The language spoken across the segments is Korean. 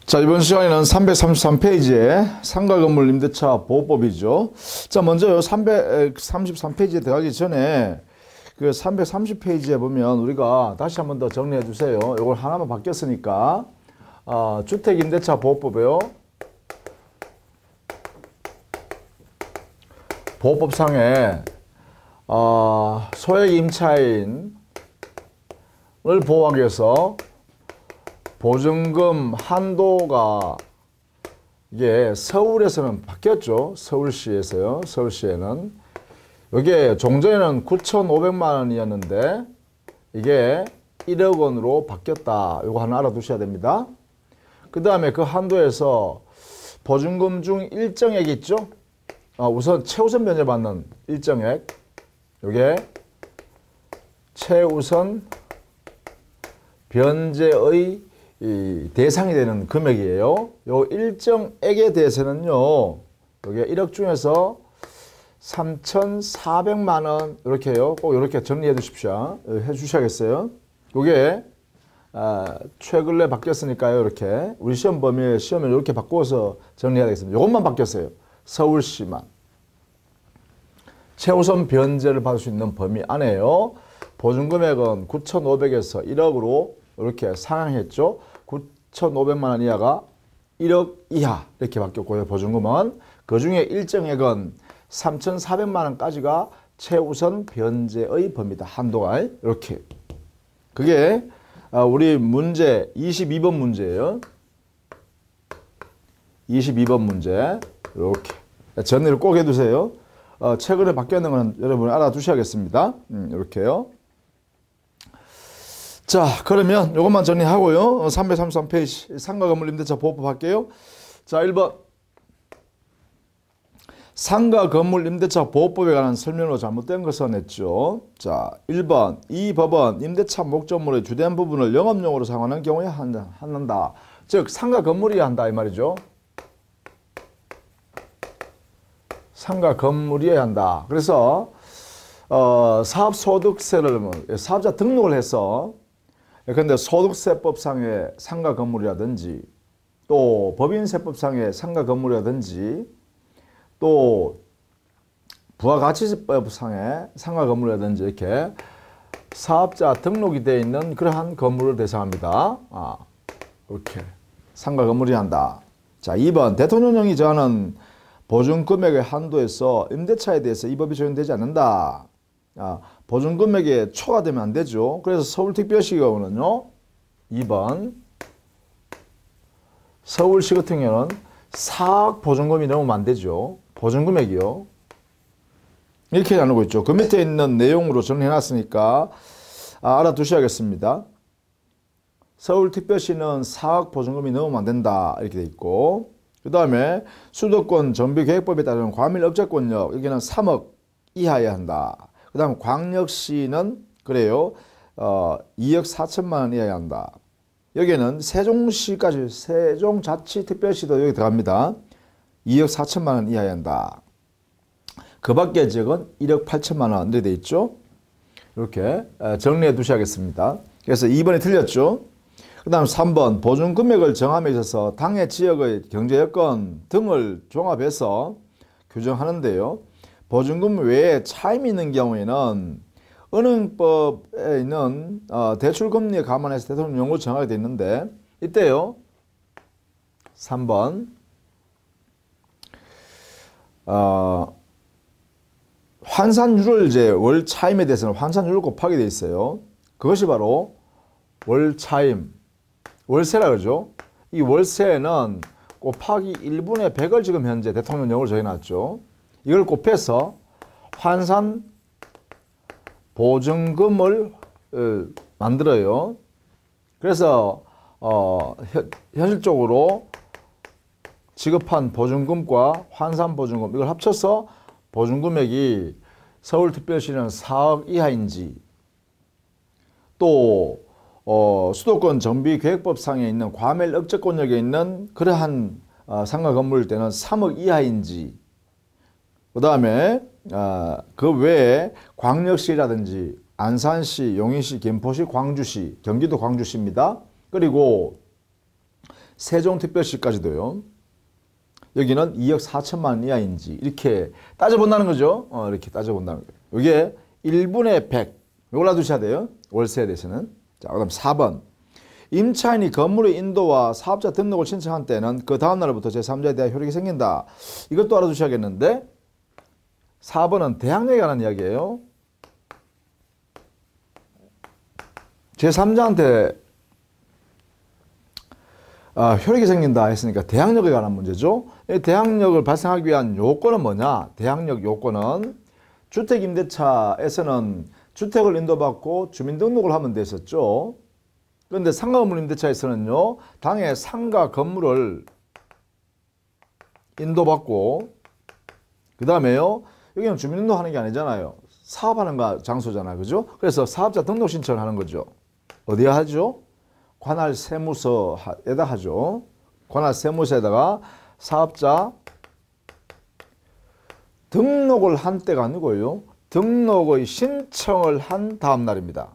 자, 이번 시간에는 333페이지에 상가 건물 임대차 보호법이죠. 자, 먼저 333페이지에 들어가기 전에 그 330페이지에 보면 우리가 다시 한번 더 정리해 주세요. 이걸 하나만 바뀌었으니까. 주택임대차 보호법이요. 보호법상에 소액 임차인을 보호하기 위해서 보증금 한도가 이게 서울에서는 바뀌었죠. 서울시에서요. 서울시에는 이게 종전에는 9,500만 원이었는데 이게 1억 원으로 바뀌었다. 이거 하나 알아두셔야 됩니다. 그 다음에 그 한도에서 보증금 중 일정액 있죠. 우선 최우선 변제받는 일정액, 이게 최우선 변제의 이 대상이 되는 금액이에요. 요 일정액에 대해서는요, 이게 1억 중에서 3,400만 원 이렇게요. 꼭 이렇게 정리해 주십시오. 해 주셔야겠어요. 요게 최근에 바뀌었으니까요. 이렇게 우리 시험 범위에 시험을 이렇게 바꿔서 정리해야 되겠습니다. 요것만 바뀌었어요. 서울시만. 최우선 변제를 받을 수 있는 범위 안에요. 보증금액은 9,500에서 1억으로 이렇게 상향했죠. 9,500만 원 이하가 1억 이하 이렇게 바뀌었고요. 보증금은 그 중에 일정액은 3,400만 원까지가 최우선 변제의 범위다. 한도가 이렇게. 그게 우리 문제 22번 문제예요. 22번 문제 이렇게 정리를 꼭 해두세요. 최근에 바뀌었는 건 여러분 알아두셔야겠습니다. 이렇게요. 자, 그러면 이것만 정리하고요. 333페이지 상가 건물 임대차 보호법 할게요. 자, 1번 상가 건물 임대차 보호법에 관한 설명으로 잘못된 것을 냈죠. 자, 1번 이 법은 임대차 목적물의 주된 부분을 영업용으로 사용하는 경우에 한다. 즉 상가 건물이어야 한다 이 말이죠. 상가 건물이어야 한다. 그래서 사업소득세를 사업자 등록을 해서 그런데 소득세법상의 상가 건물이라든지 또 법인세법상의 상가 건물이라든지 또 부가가치세법상의 상가 건물이라든지 이렇게 사업자 등록이 되어 있는 그러한 건물을 대상합니다. 이렇게 상가 건물이어야 한다. 자, 2번 대통령령이 정하는 보증금액의 한도에서 임대차에 대해서 이 법이 적용되지 않는다. 보증금액에 초과되면 안 되죠. 그래서 서울특별시 경우는요. 2번 서울시 같은 경우는 4억 보증금이 넘으면 안 되죠. 보증금액이요. 이렇게 나누고 있죠. 그 밑에 있는 내용으로 정리해놨으니까 알아두셔야겠습니다. 서울특별시는 4억 보증금이 넘으면 안 된다. 이렇게 돼 있고 그 다음에 수도권 정비계획법에 따르는 과밀억제권력 여기는 3억 이하여야 한다. 그 다음 광역시는 그래요. 2억 4천만 원 이하여야 한다. 여기는 세종시까지 세종자치특별시도 여기 들어갑니다. 2억 4천만 원 이하여야 한다. 그 밖의 지역은 1억 8천만 원 이렇게 돼 있죠. 이렇게 정리해 두셔야겠습니다. 그래서 2번이 틀렸죠. 그 다음 3번 보증금액을 정함에 있어서 당해 지역의 경제여건 등을 종합해서 규정하는데요. 보증금 외에 차임이 있는 경우에는 은행법에 있는 대출금리에 감안해서 대통령령으로 정하게 되어 있는데 이때요. 3번 환산율을 이제 월 차임에 대해서는 환산율을 곱하게 되어 있어요. 그것이 바로 월 차임, 월세라 그러죠. 이 월세는 곱하기 1분의 100을 지금 현재 대통령령으로 정해놨죠. 이걸 곱해서 환산 보증금을 만들어요. 그래서 현실적으로 지급한 보증금과 환산 보증금 이걸 합쳐서 보증금액이 서울특별시는 4억 이하인지 또 수도권 정비계획법상에 있는 과밀억제권역에 있는 그러한 상가 건물일 때는 3억 이하인지 그 다음에 그 외에 광역시라든지 안산시, 용인시, 김포시, 광주시, 경기도 광주시입니다. 그리고 세종특별시까지도요. 여기는 2억 4천만 원 이하인지 이렇게 따져본다는 거죠. 이렇게 따져본다는 거예요. 이게 1분의 100. 이걸 놔두셔야 돼요. 월세에 대해서는. 자, 그 다음 4번. 임차인이 건물의 인도와 사업자 등록을 신청한 때는 그 다음 날부터 제3자에 대한 효력이 생긴다. 이것도 알아두셔야겠는데 4번은 대항력에 관한 이야기예요. 제3자한테 효력이 생긴다 했으니까 대항력에 관한 문제죠. 이 대항력을 발생하기 위한 요건은 뭐냐? 대항력 요건은 주택임대차에서는 주택을 인도받고 주민등록을 하면 됐었죠. 그런데 상가 건물 임대차에서는요, 당해 상가 건물을 인도받고, 그 다음에요, 여기는 주민등록 하는 게 아니잖아요. 사업하는 장소잖아요. 그죠? 그래서 사업자 등록 신청을 하는 거죠. 어디에 하죠? 관할 세무서에다 하죠. 관할 세무서에다가 사업자 등록을 한 때가 아니고요. 등록의 신청을 한 다음 날입니다.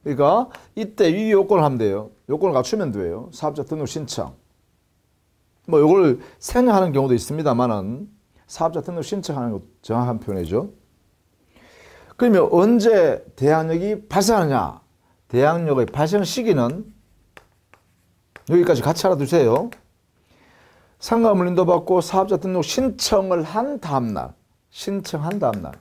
그러니까 이때 이 요건을 하면 돼요. 요건을 갖추면 돼요. 사업자 등록 신청. 뭐 요걸 생략하는 경우도 있습니다만은 사업자 등록 신청하는 것 정확한 표현이죠. 그러면 언제 대항력이 발생하느냐? 대항력의 발생 시기는 여기까지 같이 알아두세요. 상가건물 인도받고 사업자 등록 신청을 한 다음 날. 신청한 다음 날.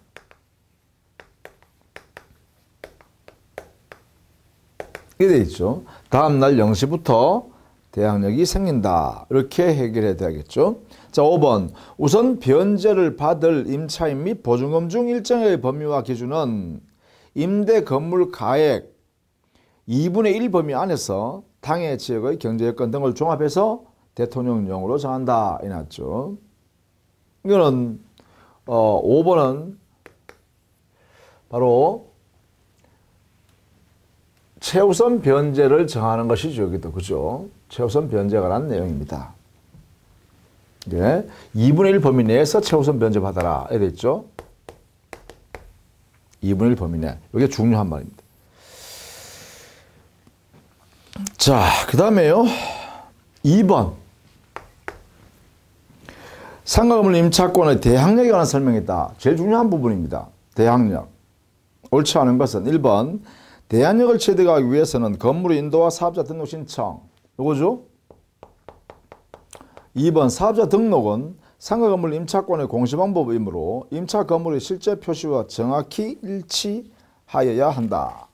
이게 돼 있죠. 다음 날 0시부터 대항력이 생긴다. 이렇게 해결해야 되겠죠. 자, 5번. 우선 변제를 받을 임차인 및 보증금 중 일정의 범위와 기준은 임대 건물 가액 2분의 1 범위 안에서 당해 지역의 경제 여건 등을 종합해서 대통령령으로 정한다. 이 났죠. 이거는 5번은 바로 최우선 변제를 정하는 것이죠. 여기도 그죠? 최우선 변제에 관한 내용입니다. 예, 2분의 1 범위 내에서 최우선 변제 받아라. 이래 있죠. 2분의 1 범위 내. 이게 중요한 말입니다. 자, 그 다음에요. 2번. 상가건물 임차권의 대항력에 관한 설명이다. 제일 중요한 부분입니다. 대항력. 옳지 않은 것은 1번. 대항력을 취득하기 위해서는 건물의 인도와 사업자 등록 신청. 이거죠. 2번. 사업자 등록은 상가건물 임차권의 공시방법이므로 임차 건물의 실제 표시와 정확히 일치하여야 한다.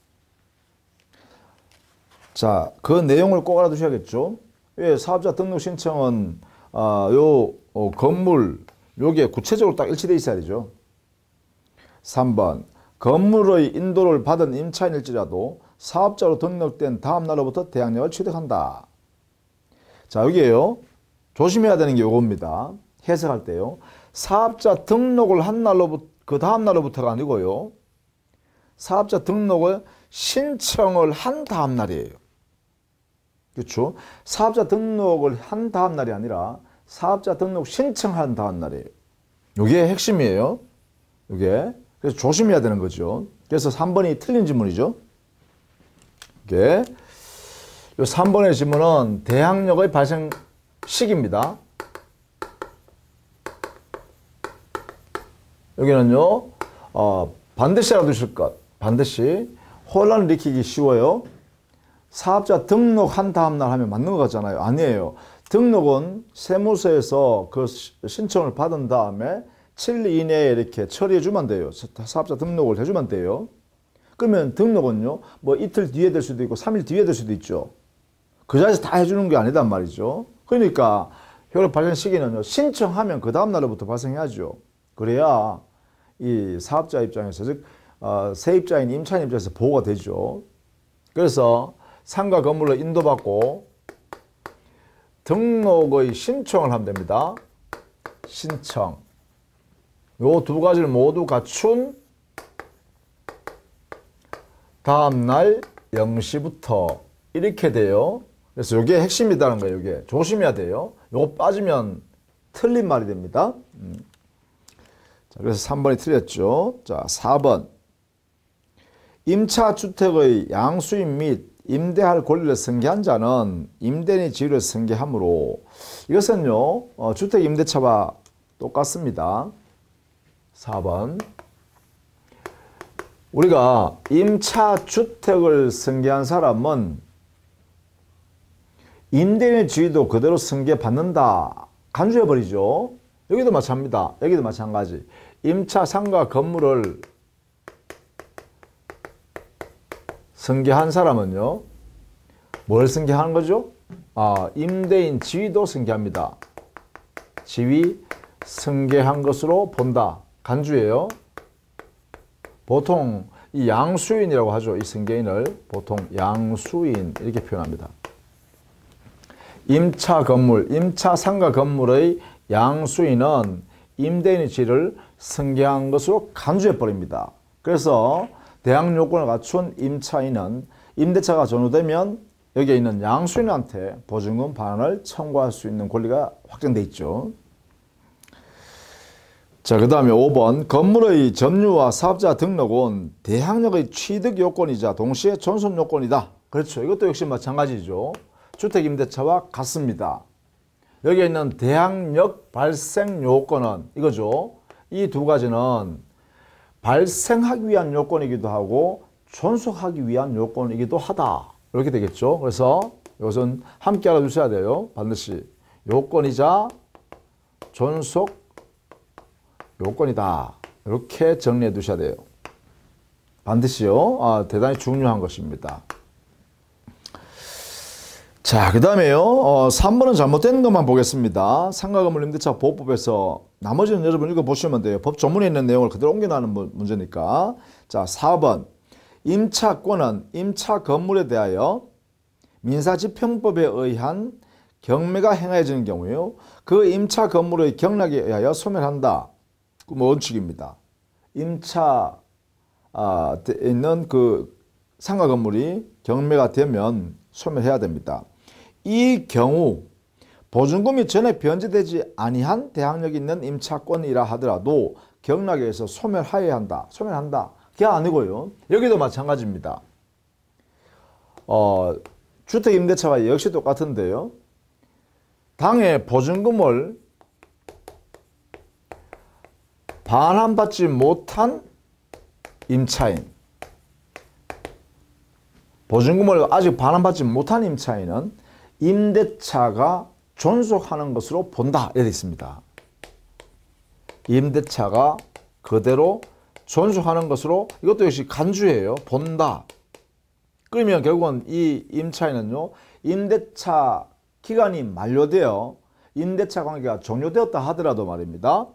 자, 그 내용을 꼭 알아두셔야겠죠. 예, 사업자 등록 신청은 건물 요게 구체적으로 딱 일치되어 있어야 되죠. 3번. 건물의 인도를 받은 임차인일지라도 사업자로 등록된 다음 날로부터 대항력을 취득한다. 자, 여기에요. 조심해야 되는 게 요겁니다. 해석할 때요. 사업자 등록을 한 날로부터 그 다음 날로부터가 아니고요. 사업자 등록을 신청을 한 다음 날이에요. 그렇죠? 사업자 등록을 한 다음 날이 아니라 사업자 등록 신청한 다음 날이에요. 이게 핵심이에요. 이게. 그래서 조심해야 되는 거죠. 그래서 3번이 틀린 지문이죠. 이게. 이 3번의 지문은 대항력의 발생 시기입니다. 여기는요, 반드시 알아두실 것. 반드시. 혼란을 일으키기 쉬워요. 사업자 등록한 다음 날 하면 맞는 것 같잖아요. 아니에요. 등록은 세무서에서 그 신청을 받은 다음에 7일 이내에 이렇게 처리해 주면 돼요. 사업자 등록을 해주면 돼요. 그러면 등록은요, 뭐 이틀 뒤에 될 수도 있고 3일 뒤에 될 수도 있죠. 그 자리에서 다 해주는 게 아니단 말이죠. 그러니까 효력 발생 시기는요, 신청하면 그 다음 날로부터 발생해야죠. 그래야 이 사업자 입장에서, 즉 세입자인 임차인 입장에서 보호가 되죠. 그래서 상가 건물로 인도받고 등록의 신청을 하면 됩니다. 신청. 요 두 가지를 모두 갖춘 다음 날 0시부터 이렇게 돼요. 그래서 이게 핵심이라는 거예요. 이게 조심해야 돼요. 요거 빠지면 틀린 말이 됩니다. 자, 그래서 3번이 틀렸죠. 자, 4번. 임차주택의 양수인 및 임대할 권리를 승계한 자는 임대인의 지위를 승계하므로 이것은요 주택임대차와 똑같습니다. 4번 우리가 임차주택을 승계한 사람은 임대인의 지위도 그대로 승계받는다. 간주해버리죠. 여기도 마찬가지입니다. 여기도 마찬가지. 임차 상가 건물을 승계한 사람은요. 뭘 승계하는 거죠? 임대인 지위도 승계합니다. 지위 승계한 것으로 본다. 간주예요. 보통 이 양수인이라고 하죠. 이 승계인을 보통 양수인 이렇게 표현합니다. 임차 건물, 임차 상가 건물의 양수인은 임대인의 지위를 승계한 것으로 간주해 버립니다. 그래서 대항 요건을 갖춘 임차인은 임대차가 전후되면 여기에 있는 양수인한테 보증금 반환을 청구할 수 있는 권리가 확정돼 있죠. 자, 그 다음에 5번 건물의 점유와 사업자 등록은 대항력의 취득 요건이자 동시에 존속 요건이다. 그렇죠. 이것도 역시 마찬가지죠. 주택임대차와 같습니다. 여기에 있는 대항력 발생 요건은 이거죠. 이 두 가지는 발생하기 위한 요건이기도 하고 존속하기 위한 요건이기도 하다. 이렇게 되겠죠. 그래서 이것은 함께 알아두셔야 돼요. 반드시 요건이자 존속 요건이다. 이렇게 정리해 두셔야 돼요. 반드시요. 대단히 중요한 것입니다. 자, 그 다음에요. 3번은 잘못된 것만 보겠습니다. 상가건물 임대차 보호법에서 나머지는 여러분 읽어보시면 돼요. 법 조문에 있는 내용을 그대로 옮겨나는 문제니까. 자, 4번. 임차권은 임차 건물에 대하여 민사집행법에 의한 경매가 행해지는 경우에요. 그 임차 건물의 경락에 의하여 소멸한다. 그 원칙입니다. 임차 있는 그 상가 건물이 경매가 되면 소멸해야 됩니다. 이 경우 보증금이 전에 변제되지 아니한 대항력이 있는 임차권이라 하더라도 경락에 의해서 소멸하여야 한다. 소멸한다. 그게 아니고요. 여기도 마찬가지입니다. 주택임대차와 역시 똑같은데요. 당해 보증금을 반환받지 못한 임차인, 보증금을 아직 반환받지 못한 임차인은 임대차가 존속하는 것으로 본다. 이렇게 있습니다. 임대차가 그대로 존속하는 것으로 이것도 역시 간주예요. 본다. 그러면 결국은 이 임차인은요. 임대차 기간이 만료되어 임대차 관계가 종료되었다 하더라도 말입니다.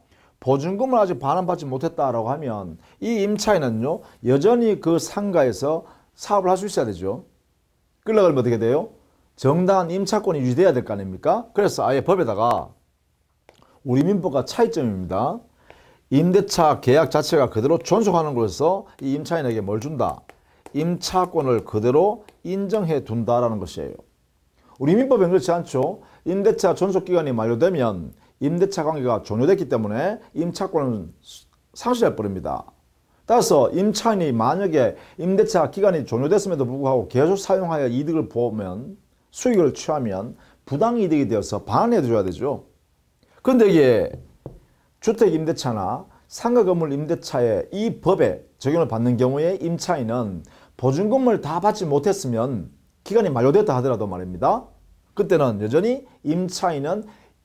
보증금을 아직 반환받지 못했다라고 하면 이 임차인은요. 여전히 그 상가에서 사업을 할 수 있어야 되죠. 그러려면 어떻게 돼요? 정당한 임차권이 유지돼야 될 거 아닙니까? 그래서 아예 법에다가 우리 민법과 차이점입니다. 임대차 계약 자체가 그대로 존속하는 것에서 이 임차인에게 뭘 준다? 임차권을 그대로 인정해 둔다라는 것이에요. 우리 민법은 그렇지 않죠. 임대차 존속기간이 만료되면 임대차 관계가 종료됐기 때문에 임차권은 상실해 버립니다. 따라서 임차인이 만약에 임대차 기간이 종료됐음에도 불구하고 계속 사용하여 이득을 보면 수익을 취하면 부당이득이 되어서 반환해 줘야 되죠. 그런데 이게 주택임대차나 상가건물 임대차의 이 법에 적용을 받는 경우에 임차인은 보증금을 다 받지 못했으면 기간이 만료됐다 하더라도 말입니다. 그때는 여전히 임차인은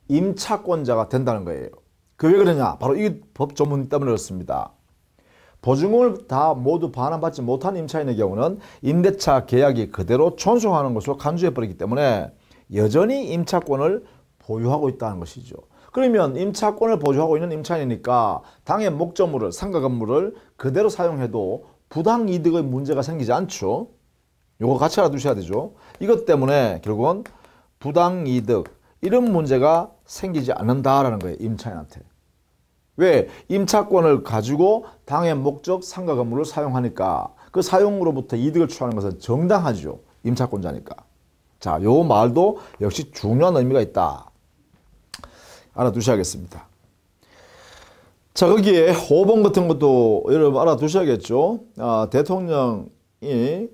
임차권자가 된다는 거예요. 그 왜 그러냐? 바로 이 법 조문 때문에 그렇습니다. 보증금을 다 모두 반환받지 못한 임차인의 경우는 임대차 계약이 그대로 존속하는 것으로 간주해버리기 때문에 여전히 임차권을 보유하고 있다는 것이죠. 그러면 임차권을 보유하고 있는 임차인이니까 당의 목적물을 상가 건물을 그대로 사용해도 부당이득의 문제가 생기지 않죠. 이거 같이 알아두셔야 되죠. 이것 때문에 결국은 부당이득 이런 문제가 생기지 않는다라는 거예요. 임차인한테. 왜? 임차권을 가지고 당의 목적 상가 건물을 사용하니까 그 사용으로부터 이득을 취하는 것은 정당하죠. 임차권자니까. 자, 요 말도 역시 중요한 의미가 있다. 알아두셔야겠습니다. 자, 거기에 5번 같은 것도 여러분 알아두셔야겠죠. 대통령이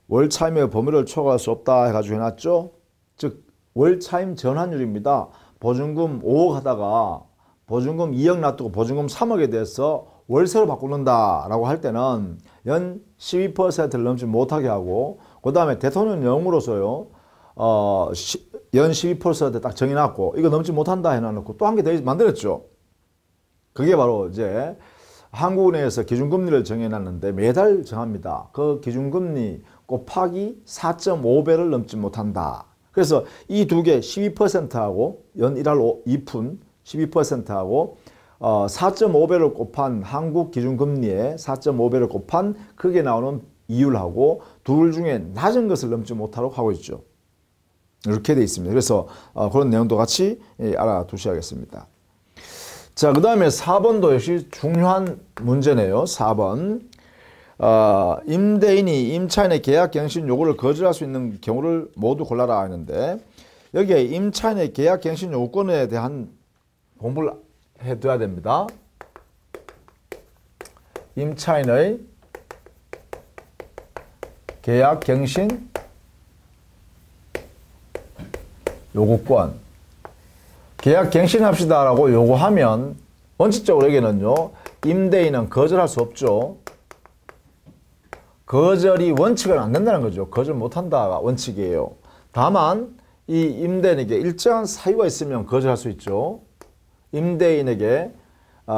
월 차임의 범위를 초과할 수 없다 해가지고 해놨죠. 즉 월 차임 전환율입니다. 보증금 5억 하다가 보증금 2억 놔두고 보증금 3억에 대해서 월세로 바꾸는다라고 할 때는 연 12%를 넘지 못하게 하고, 그 다음에 대통령령으로서요 연 12% 딱 정해놨고, 이거 넘지 못한다 해놔놓고 또 한 개 더 만들었죠. 그게 바로 이제 한국은행에서 기준금리를 정해놨는데 매달 정합니다. 그 기준금리 곱하기 4.5배를 넘지 못한다. 그래서 이 두 개 12%하고 연 1할 2푼 12%하고 4.5배를 곱한 한국 기준금리에 4.5배를 곱한 크게 나오는 이율하고 둘 중에 낮은 것을 넘지 못하도록 하고 있죠. 이렇게 돼 있습니다. 그래서 그런 내용도 같이 알아두셔야겠습니다. 자, 그 다음에 4번도 역시 중요한 문제네요. 4번. 임대인이 임차인의 계약 갱신 요구를 거절할 수 있는 경우를 모두 골라라 하는데, 여기에 임차인의 계약 갱신 요구권에 대한 공부를 해둬야 됩니다. 임차인의 계약 갱신 요구권. 계약 갱신합시다라고 요구하면 원칙적으로 여기는요 임대인은 거절할 수 없죠. 거절이 원칙은 안 된다는 거죠. 거절 못한다가 원칙이에요. 다만 이 임대인에게 일정한 사유가 있으면 거절할 수 있죠. 임대인에게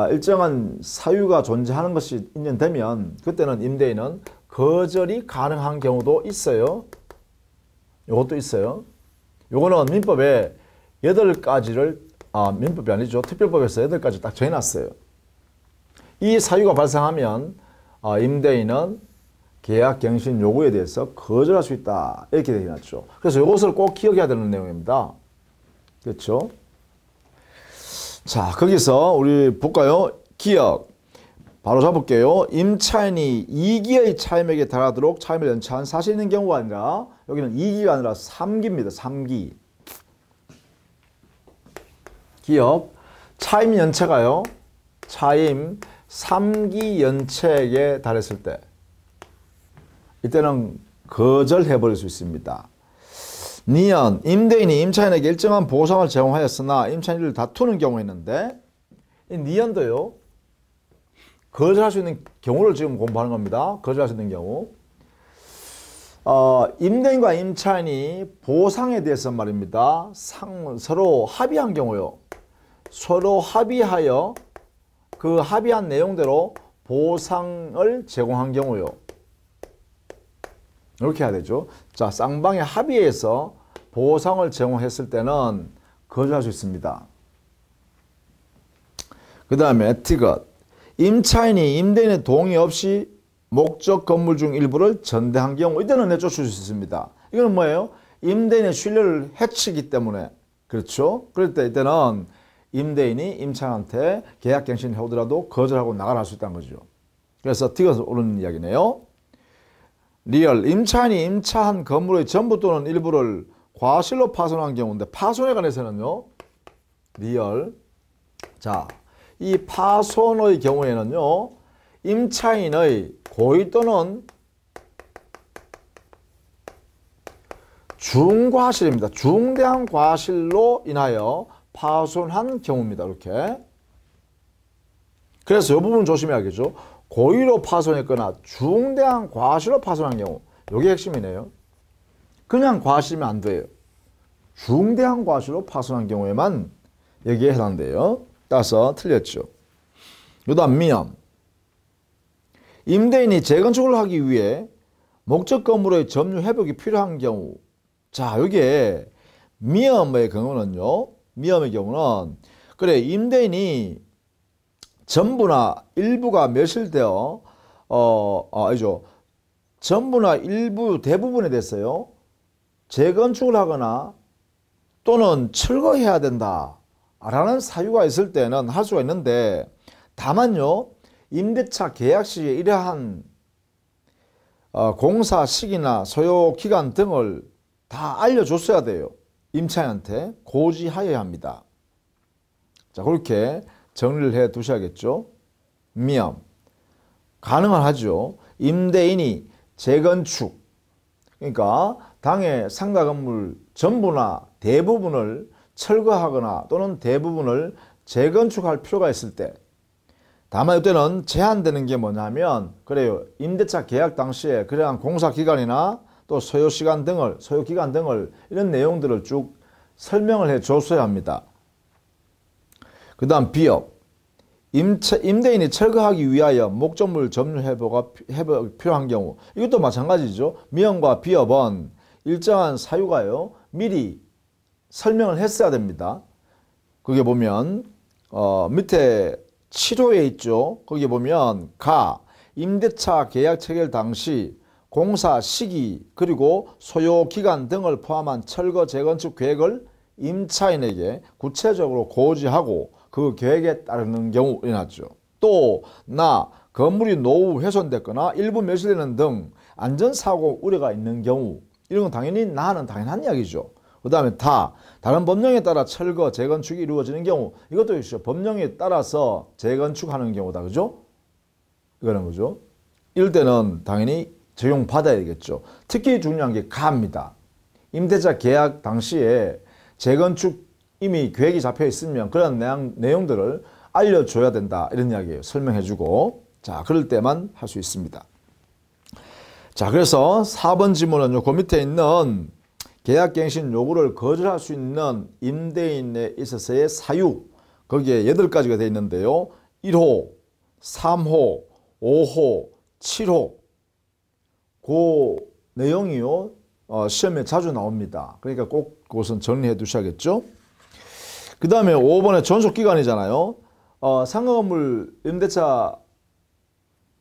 일정한 사유가 존재하는 것이 인정되면 그때는 임대인은 거절이 가능한 경우도 있어요. 이것도 있어요. 요거는 민법에 8가지를 민법이 아니죠. 특별법에서 8가지 딱 정해놨어요. 이 사유가 발생하면 임대인은 계약 갱신 요구에 대해서 거절할 수 있다. 이렇게 되어 있죠. 그래서 이것을 꼭 기억해야 되는 내용입니다. 그렇죠? 자, 거기서 우리 볼까요? 기억. 바로 잡을게요. 임차인이 2기의 차임액에 달하도록 차임을 연차한 사실 있는 경우가 아니라, 여기는 2기가 아니라 3기입니다. 3기. 기억. 차임 연체가요. 차임 3기 연체액에 달했을 때 이때는 거절해버릴 수 있습니다. 니은, 임대인이 임차인에게 일정한 보상을 제공하였으나 임차인을 다투는 경우가 있는데, 이 니은도요 거절할 수 있는 경우를 지금 공부하는 겁니다. 거절할 수 있는 경우. 임대인과 임차인이 보상에 대해서 말입니다. 서로 합의한 경우요. 서로 합의하여 그 합의한 내용대로 보상을 제공한 경우요. 이렇게 해야 되죠. 자, 쌍방의 합의에서 보상을 제공했을 때는 거절할 수 있습니다. 그 다음에 티귿. 임차인이 임대인의 동의 없이 목적 건물 중 일부를 전대한 경우, 이때는 내쫓을 수 있습니다. 이거는 뭐예요? 임대인의 신뢰를 해치기 때문에. 그렇죠? 그럴 때 이때는 임대인이 임차인한테 계약갱신을 해오더라도 거절하고 나가라 할 수 있다는 거죠. 그래서 티귿을 오르는 이야기네요. 리얼. 임차인이 임차한 건물의 전부 또는 일부를 과실로 파손한 경우인데, 파손에 관해서는요 리얼. 자, 이 파손의 경우에는요 임차인의 고의 또는 중과실입니다. 중대한 과실로 인하여 파손한 경우입니다. 이렇게. 그래서 이 부분 조심해야겠죠. 고의로 파손했거나 중대한 과실로 파손한 경우, 이게 핵심이네요. 그냥 과실이면 안 돼요. 중대한 과실로 파손한 경우에만 여기에 해당돼요. 따라서 틀렸죠. 그 다음 미음. 임대인이 재건축을 하기 위해 목적 건물의 점유 회복이 필요한 경우. 자, 여기에 미음의 경우는요. 미음의 경우는 그래 임대인이 전부나 일부가 멸실되어 아니죠. 전부나 일부 대부분에 대해서요. 재건축을 하거나 또는 철거해야 된다 라는 사유가 있을 때는 할 수가 있는데, 다만요. 임대차 계약 시에 이러한 공사 시기나 소요 기간 등을 다 알려줬어야 돼요. 임차인한테 고지하여야 합니다. 자, 그렇게 정리를 해 두셔야겠죠. 미음. 가능은 하죠. 임대인이 재건축, 그러니까 당의 상가 건물 전부나 대부분을 철거하거나 또는 대부분을 재건축할 필요가 있을 때, 다만 이때는 제한되는 게 뭐냐면, 그래요, 임대차 계약 당시에 그러한 공사 기간이나 또 소요 기간 등을 이런 내용들을 쭉 설명을 해 줬어야 합니다. 그 다음 비업, 임대인이 철거하기 위하여 목적물 점유 회복이 필요한 경우, 이것도 마찬가지죠. 미연과 비업은 일정한 사유가요 미리 설명을 했어야 됩니다. 거기에 보면 밑에 7호에 있죠. 거기 보면 임대차 계약 체결 당시 공사 시기 그리고 소요 기간 등을 포함한 철거 재건축 계획을 임차인에게 구체적으로 고지하고 그 계획에 따르는 경우 일어났죠. 또 건물이 노후 훼손됐거나 일부 멸실되는 등 안전사고 우려가 있는 경우, 이런 건 당연히 나는 당연한 이야기죠. 그 다음에 다른 법령에 따라 철거 재건축이 이루어지는 경우, 이것도 있죠. 법령에 따라서 재건축하는 경우다. 그죠? 이거는 거죠. 이럴 때는 당연히 적용받아야 되겠죠. 특히 중요한 게 가입니다. 임대차 계약 당시에 재건축 이미 계획이 잡혀 있으면 그런 내용들을 알려줘야 된다. 이런 이야기예요. 설명해주고. 자, 그럴 때만 할 수 있습니다. 자, 그래서 4번 지문은 그 밑에 있는 계약갱신 요구를 거절할 수 있는 임대인에 있어서의 사유, 거기에 8가지가 되어 있는데요. 1호, 3호, 5호, 7호. 그 내용이요. 시험에 자주 나옵니다. 그러니까 꼭 그것은 정리해 두셔야겠죠. 그 다음에 5번에 존속기간이잖아요. 상가건물 임대차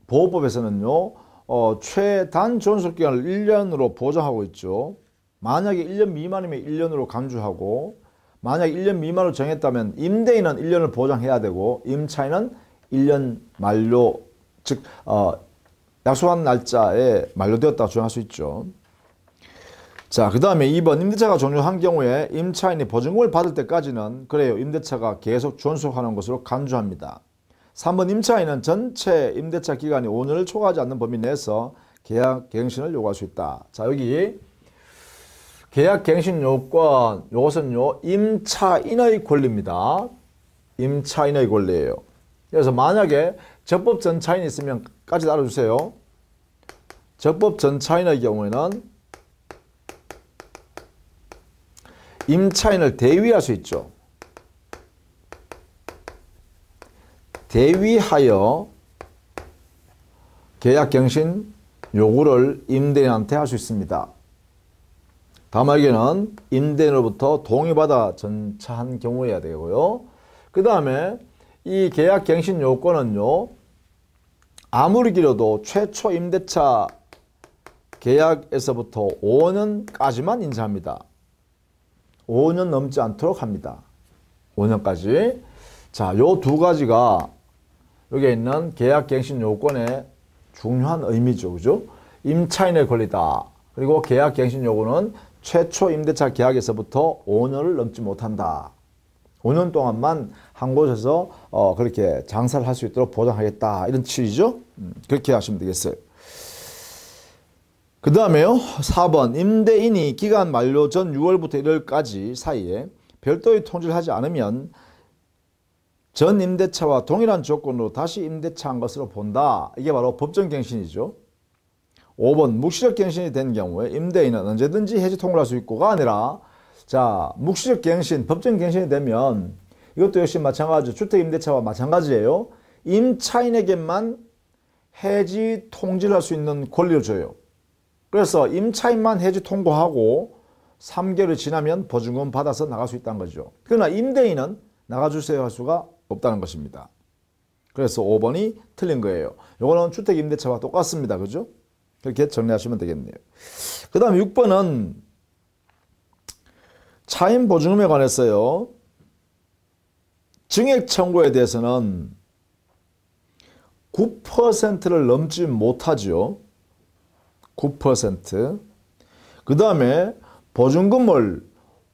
보호법에서는요. 최단 존속기간을 1년으로 보장하고 있죠. 만약에 1년 미만이면 1년으로 간주하고, 만약에 1년 미만으로 정했다면 임대인은 1년을 보장해야 되고 임차인은 1년 만료, 즉 약속한 날짜에 만료되었다고 주장할 수 있죠. 자, 그 다음에 2번 임대차가 종료한 경우에 임차인이 보증금을 받을 때까지는 그래요, 임대차가 계속 존속하는 것으로 간주합니다. 3번 임차인은 전체 임대차 기간이 5년을 초과하지 않는 범위 내에서 계약갱신을 요구할 수 있다. 자, 여기 계약갱신 요건, 이것은요 임차인의 권리입니다. 임차인의 권리예요. 그래서 만약에 적법 전차인이 있으면 까지 알아주세요. 적법 전차인의 경우에는 임차인을 대위할 수 있죠. 대위하여 계약갱신 요구를 임대인한테 할 수 있습니다. 다만 여기는 임대인으로부터 동의받아 전차한 경우여야 되고요. 그 다음에 이 계약갱신 요건은요, 아무리 길어도 최초 임대차 계약에서부터 5년까지만 인정합니다. 5년 넘지 않도록 합니다. 5년까지. 자, 요 2가지가 여기에 있는 계약갱신 요건의 중요한 의미죠. 그죠? 임차인의 권리다. 그리고 계약갱신 요구는 최초 임대차 계약에서부터 5년을 넘지 못한다. 5년 동안만 한 곳에서 그렇게 장사를 할 수 있도록 보장하겠다. 이런 취지죠. 그렇게 하시면 되겠어요. 그 다음에요. 4번 임대인이 기간 만료 전 6월부터 1월까지 사이에 별도의 통지를 하지 않으면 전 임대차와 동일한 조건으로 다시 임대차한 것으로 본다. 이게 바로 법정갱신이죠. 5번 묵시적 갱신이 된 경우에 임대인은 언제든지 해지 통보할 수 있고가 아니라, 자, 묵시적 갱신, 법정갱신이 되면 이것도 역시 마찬가지죠. 주택임대차와 마찬가지예요. 임차인에게만 해지 통지를 할 수 있는 권리를 줘요. 그래서 임차인만 해지 통보하고 3개월이 지나면 보증금 받아서 나갈 수 있다는 거죠. 그러나 임대인은 나가주세요 할 수가 없다는 것입니다. 그래서 5번이 틀린 거예요. 이거는 주택임대차와 똑같습니다. 그죠? 그렇게 정리하시면 되겠네요. 그 다음 6번은 차임 보증금에 관해서요. 증액 청구에 대해서는 9%를 넘지 못하죠. 9%. 그 다음에 보증금을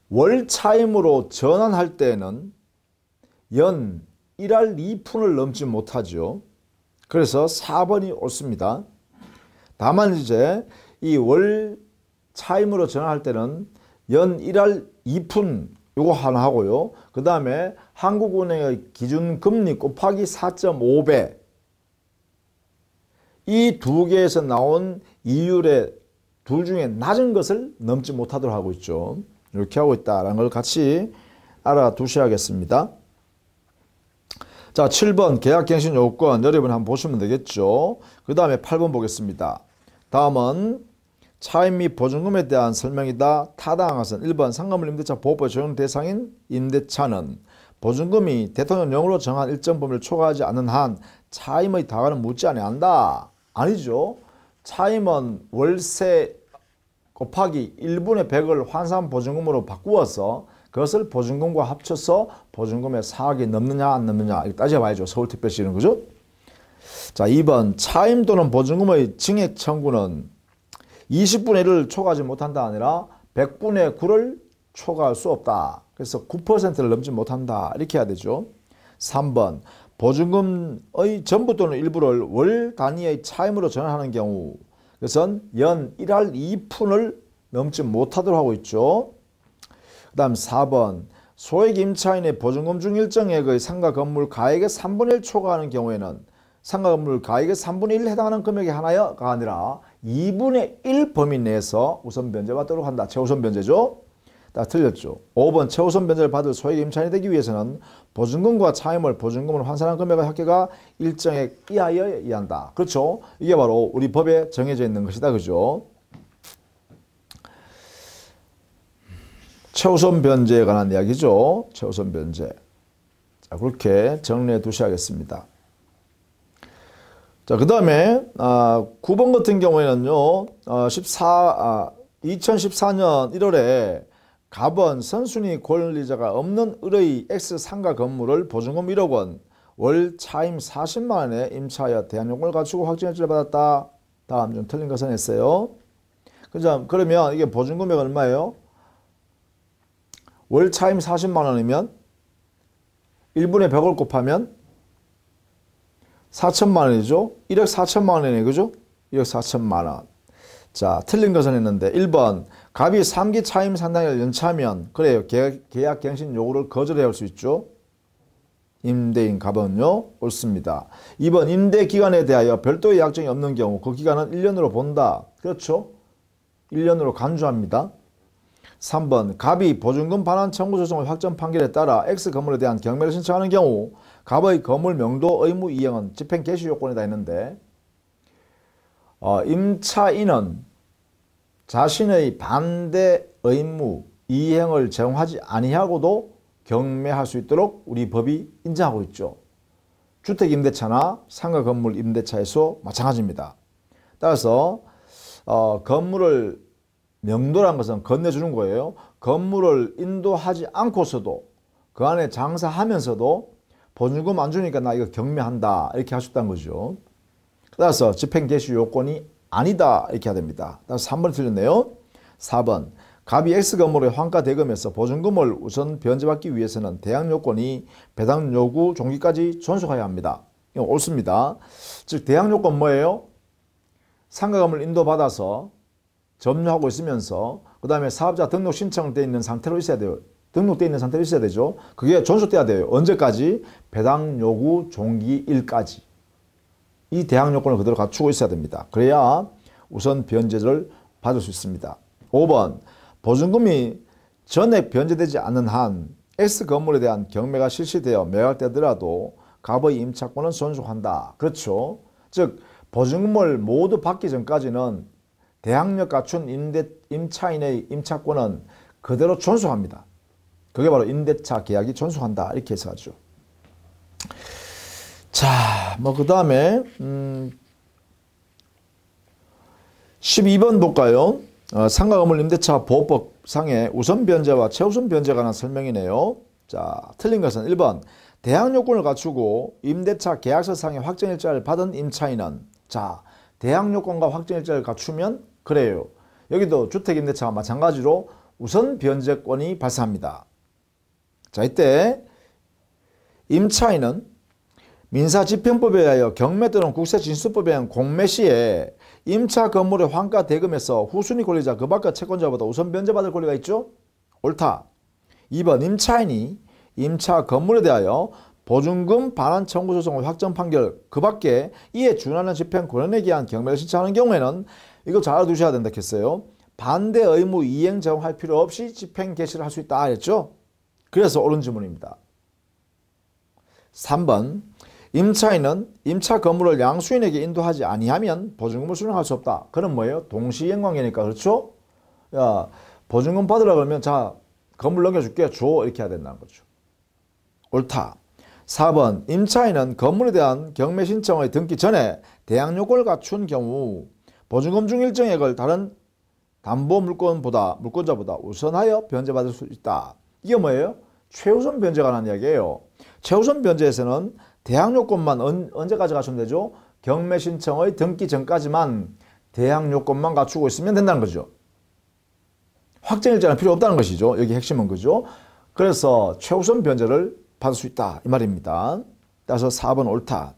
월 차임으로 전환할 때에는 연 1할 2푼을 넘지 못하죠. 그래서 4번이 옳습니다. 다만 이제 이 월 차임으로 전환할 때는 연 1할 2푼 요거 하나 하고요. 그 다음에 한국은행의 기준금리 곱하기 4.5배 이 두 개에서 나온 이율의 둘 중에 낮은 것을 넘지 못하도록 하고 있죠. 이렇게 하고 있다는 걸 같이 알아두셔야겠습니다. 자, 7번 계약갱신 요건 여러분 한번 보시면 되겠죠. 그 다음에 8번 보겠습니다. 다음은 차임 및 보증금에 대한 설명이다. 타당한 것은 1번 상가물 임대차 보호법의 적용 대상인 임대차는 보증금이 대통령령으로 정한 일정 범위를 초과하지 않는 한 차임의 다가는 묻지 아니한다. 아니죠. 차임은 월세 곱하기 1분의 100을 환산 보증금으로 바꾸어서 그것을 보증금과 합쳐서 보증금의 4억이 넘느냐 안 넘느냐 이렇게 따져봐야죠. 서울특별시는 그죠? 자, 2번 차임 또는 보증금의 증액 청구는 20분의 1을 초과하지 못한다 아니라 100분의 9를 초과할 수 없다. 그래서 9%를 넘지 못한다. 이렇게 해야 되죠. 3번 보증금의 전부 또는 일부를 월 단위의 차임으로 전환하는 경우 그것은 연 1할 2푼을 넘지 못하도록 하고 있죠. 그 다음 4번 소액 임차인의 보증금 중 일정액의 상가 건물 가액의 3분의 1 초과하는 경우에는 상가 건물 가액의 3분의 1에 해당하는 금액이 하나가 아니라 2분의 1 범위 내에서 우선 변제받도록 한다. 최우선 변제죠. 다 틀렸죠. 5번 최우선 변제를 받을 소액 임차인이 되기 위해서는 보증금과 차임을 보증금을 환산한 금액의 합계가 일정액 이하여야 한다. 그렇죠. 이게 바로 우리 법에 정해져 있는 것이다. 그죠. 최우선 변제에 관한 이야기죠. 최우선 변제. 자, 그렇게 정리해 두셔야겠습니다. 자, 그 다음에 9번 같은 경우에는요. 2014년 1월에 갑은 선순위 권리자가 없는 을의 X상가 건물을 보증금 1억 원, 월 차임 40만 원에 임차하여 대환요건을 갖추고 확정일자를 받았다. 다음 좀 틀린 것은 했어요. 그러면 이게 보증금액 얼마예요? 월 차임 40만 원이면 1분의 100을 곱하면 4천만 원이죠. 1억 4천만 원이네. 그죠? 1억 4천만 원. 자, 틀린 것은 했는데 1번 갑이 3기 차임 상당을 연차하면 그래요. 계약 갱신 요구를 거절해야 할 수 있죠. 임대인 갑은요. 옳습니다. 2번 임대 기간에 대하여 별도의 약정이 없는 경우 그 기간은 1년으로 본다. 그렇죠. 1년으로 간주합니다. 3번 갑이 보증금 반환 청구 소송의 확정 판결에 따라 X 건물에 대한 경매를 신청하는 경우 갑의 건물 명도 의무 이행은 집행 개시 요건이다 했는데 임차인은 자신의 반대 의무 이행을 제공하지 아니하고도 경매할 수 있도록 우리 법이 인정하고 있죠. 주택임대차나 상가건물 임대차에서 마찬가지입니다. 따라서 건물을 명도란 것은 건네주는 거예요. 건물을 인도하지 않고서도 그 안에 장사하면서도 보증금 안 주니까 나 이거 경매한다 이렇게 할 수 있다는 거죠. 따라서 집행 개시 요건이 아니다 이렇게 해야 됩니다. 따라서 3번 틀렸네요. 4번 갑이 X건물의 환가 대금에서 보증금을 우선 변제받기 위해서는 대항 요건이 배당 요구 종기까지 존속해야 합니다. 이거 옳습니다. 즉 대항 요건 뭐예요? 상가건물 인도받아서 점유하고 있으면서 그 다음에 사업자 등록 신청되어 있는 상태로 있어야 돼요. 등록되어 있는 상태로 있어야 되죠. 그게 존속돼야 돼요. 언제까지? 배당 요구 종기일까지. 이 대항 요건을 그대로 갖추고 있어야 됩니다. 그래야 우선 변제를 받을 수 있습니다. 5번 보증금이 전액 변제되지 않는 한 X건물에 대한 경매가 실시되어 매각되더라도 갑의 임차권은 존속한다. 그렇죠. 즉 보증금을 모두 받기 전까지는 대항력 갖춘 임차인의 임차권은 그대로 존속합니다. 그게 바로 임대차 계약이 존속한다. 이렇게 해서 하죠. 자, 그 다음에 12번 볼까요? 상가건물 임대차 보호법 상의 우선 변제와 최우선 변제에 관한 설명이네요. 자, 틀린 것은 1번 대항 요건을 갖추고 임대차 계약서 상의 확정일자를 받은 임차인은 자, 대항 요건과 확정일자를 갖추면 그래요. 여기도 주택임대차와 마찬가지로 우선 변제권이 발생합니다. 자, 이때 임차인은 민사집행법에 의하여 경매 또는 국세징수법에 의한 공매 시에 임차 건물의 환가 대금에서 후순위 권리자 그 밖의 채권자보다 우선 변제받을 권리가 있죠? 옳다. 2번 임차인이 임차 건물에 대하여 보증금 반환 청구 소송의 확정 판결 그 밖에 이에 준하는 집행 권한에 기한 경매를 신청하는 경우에는 이거 잘 알아두셔야 된다 했어요. 반대 의무 이행 제공할 필요 없이 집행 개시를 할 수 있다 했죠. 그래서 옳은 질문입니다. 3번 임차인은 임차 건물을 양수인에게 인도하지 아니하면 보증금을 수령할 수 없다. 그건 뭐예요? 동시이행관계니까 그렇죠? 야 보증금 받으라 그러면 자 건물 넘겨줄게 줘 이렇게 해야 된다는 거죠. 옳다. 4번 임차인은 건물에 대한 경매 신청의 등기 전에 대항 요건을 갖춘 경우 보증금 중 일정액을 다른 담보 물권자보다 우선하여 변제받을 수 있다. 이게 뭐예요? 최우선 변제가 라는 이야기예요. 최우선 변제에서는 대항 요건만 언제까지 갖추면 되죠? 경매 신청의 등기 전까지만 대항 요건만 갖추고 있으면 된다는 거죠. 확정 일자는 필요 없다는 것이죠. 여기 핵심은 그죠? 그래서 최우선 변제를 받을 수 있다 이 말입니다. 따라서 4번 옳다.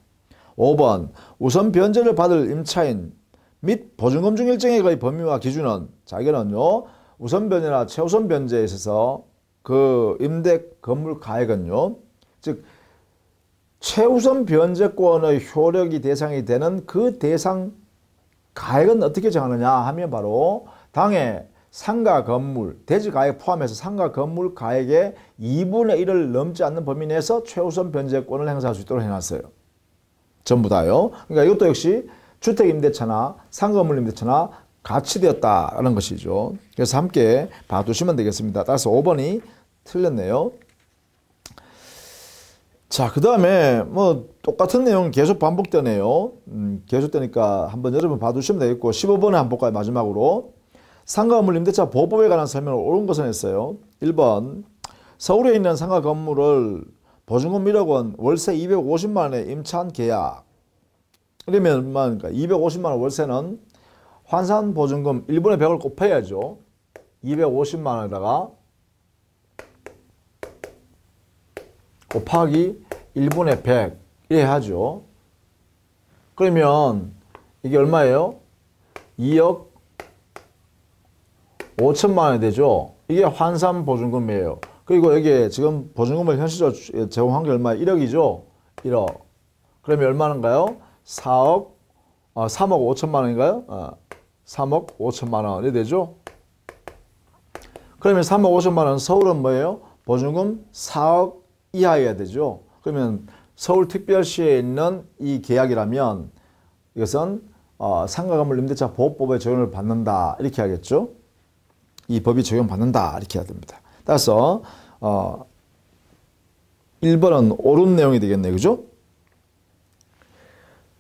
5번 우선 변제를 받을 임차인 및 보증금 중 일정액의 범위와 기준은 자기는요 우선 변제나 최우선 변제에 있어서 그 임대 건물 가액은요 즉 최우선 변제권의 효력이 대상이 되는 그 대상 가액은 어떻게 정하느냐 하면 바로 당해 상가 건물, 대지 가액 포함해서 상가 건물 가액의 2분의 1을 넘지 않는 범위 내에서 최우선 변제권을 행사할 수 있도록 해놨어요. 전부 다요. 그러니까 이것도 역시 주택임대차나 상가건물 임대차나 같이 되었다라는 것이죠. 그래서 함께 봐두시면 되겠습니다. 따라서 5번이 틀렸네요. 자, 그 다음에 뭐 똑같은 내용 계속 반복되네요. 계속되니까 한번 여러분 봐두시면 되겠고 15번에 한번 볼까요? 마지막으로. 상가건물 임대차 보호법에 관한 설명을 옳은 것은 했어요. 1번 서울에 있는 상가 건물을 보증금 1억 원, 월세 250만 원에 임차한 계약. 그러면 그러니까 250만 원 월세는 환산 보증금 1분의 100을 곱해야죠. 250만 원에다가 곱하기 1분의 100 이래 하죠. 그러면 이게 얼마예요? 2억 5천만 원이 되죠. 이게 환산 보증금이에요. 그리고 여기에 지금 보증금을 현실적으로 제공한 게 얼마예요? 1억이죠. 1억. 그러면 얼마인가요? 3억 5천만 원인가요? 3억 5천만 원이 되죠. 그러면 3억 5천만 원 서울은 뭐예요? 보증금 4억 이하여야 되죠. 그러면 서울특별시에 있는 이 계약이라면 이것은 상가건물 임대차 보호법의 적용을 받는다 이렇게 하겠죠. 이 법이 적용받는다 이렇게 해야 됩니다. 따라서 1번은 옳은 내용이 되겠네요. 그죠?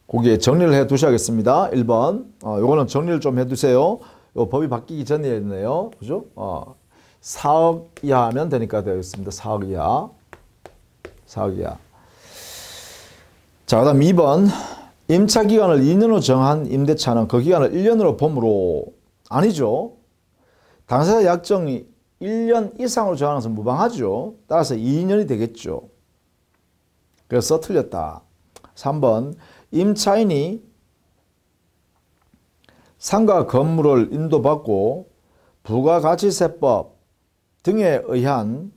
거기에 정리를 해 두셔야겠습니다. 1번 요거는 정리를 좀 해두세요. 요 법이 바뀌기 전이었네요. 그죠? 4억 이하 하면 되니까 되겠습니다. 4억 이하. 4억 이하. 자, 그 다음 2번 임차기간을 2년으로 정한 임대차는 그 기간을 1년으로 봄으로 아니죠. 당사자 약정이 1년 이상으로 정하는 것은 무방하죠. 따라서 2년이 되겠죠. 그래서 틀렸다. 3번 임차인이 상가 건물을 인도받고 부가가치세법 등에 의한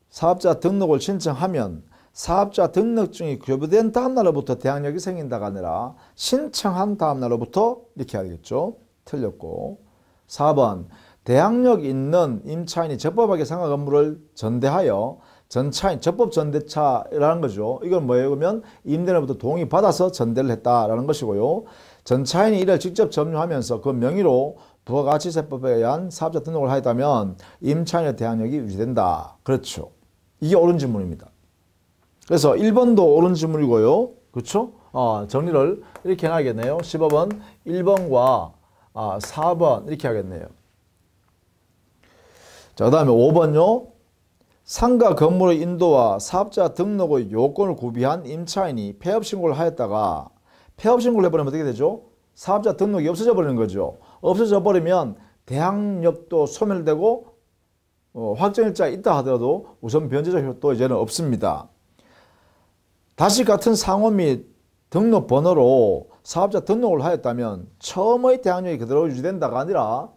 사업자 등록을 신청하면 사업자 등록증이 교부된 다음 날로부터 대항력이 생긴다가 아니라 신청한 다음 날로부터 이렇게 하겠죠. 틀렸고 4번 대항력 있는 임차인이 적법하게 상가 건물을 전대하여 전차인, 적법 전대차라는 거죠. 이건 뭐예요? 그러면 임대인으로부터 동의 받아서 전대를 했다라는 것이고요. 전차인이 이를 직접 점유하면서 그 명의로 부가가치세법에 의한 사업자 등록을 하였다면 임차인의 대항력이 유지된다. 그렇죠. 이게 옳은 질문입니다. 그래서 1번도 옳은 질문이고요. 그렇죠? 정리를 이렇게 해놔야겠네요. 15번 1번과 4번 이렇게 하겠네요. 자, 그 다음에 5번요. 상가 건물의 인도와 사업자 등록의 요건을 구비한 임차인이 폐업신고를 하였다가 폐업신고를 해버리면 어떻게 되죠? 사업자 등록이 없어져 버리는 거죠. 없어져 버리면 대항력도 소멸되고 확정일자가 있다 하더라도 우선 변제적 효도 이제는 없습니다. 다시 같은 상호 및 등록 번호로 사업자 등록을 하였다면 처음의 대항력이 그대로 유지된다가 아니라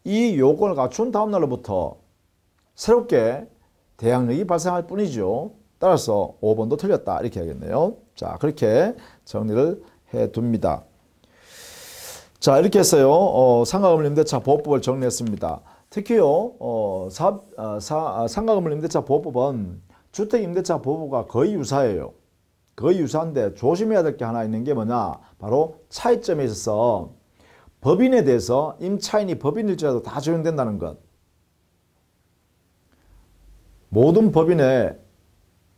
이 요건을 갖춘 다음 날로부터 새롭게 대항력이 발생할 뿐이죠. 따라서 5번도 틀렸다 이렇게 하겠네요. 자, 그렇게 정리를 해 둡니다. 자, 이렇게 해서요 상가건물 임대차 보호법을 정리했습니다. 특히요 상가건물 임대차 보호법은 주택임대차 보호법과 거의 유사해요. 거의 유사한데 조심해야 될 게 하나 있는 게 뭐냐, 바로 차이점에 있어서 법인에 대해서 임차인이 법인일지라도 다 적용된다는 것. 모든 법인에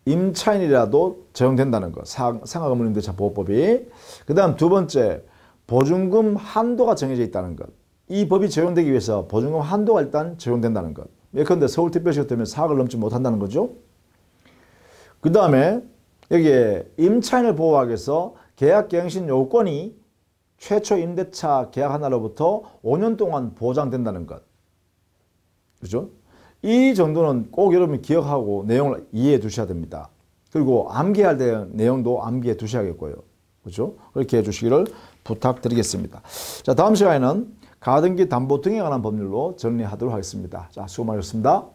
임차인이라도 적용된다는 것. 상가건물 임대차 보호법이. 그 다음 두 번째, 보증금 한도가 정해져 있다는 것. 이 법이 적용되기 위해서 보증금 한도가 일단 적용된다는 것. 예컨대 서울특별시 같으면 4억을 넘지 못한다는 거죠. 그 다음에 여기에 임차인을 보호하기 위해서 계약갱신 요건이 최초 임대차 계약한 날로부터 5년 동안 보장된다는 것. 그죠? 이 정도는 꼭 여러분이 기억하고 내용을 이해해 두셔야 됩니다. 그리고 암기할 때 내용도 암기해 두셔야겠고요. 그죠? 그렇게 해 주시기를 부탁드리겠습니다. 자, 다음 시간에는 가등기 담보 등에 관한 법률로 정리하도록 하겠습니다. 자, 수고 많으셨습니다.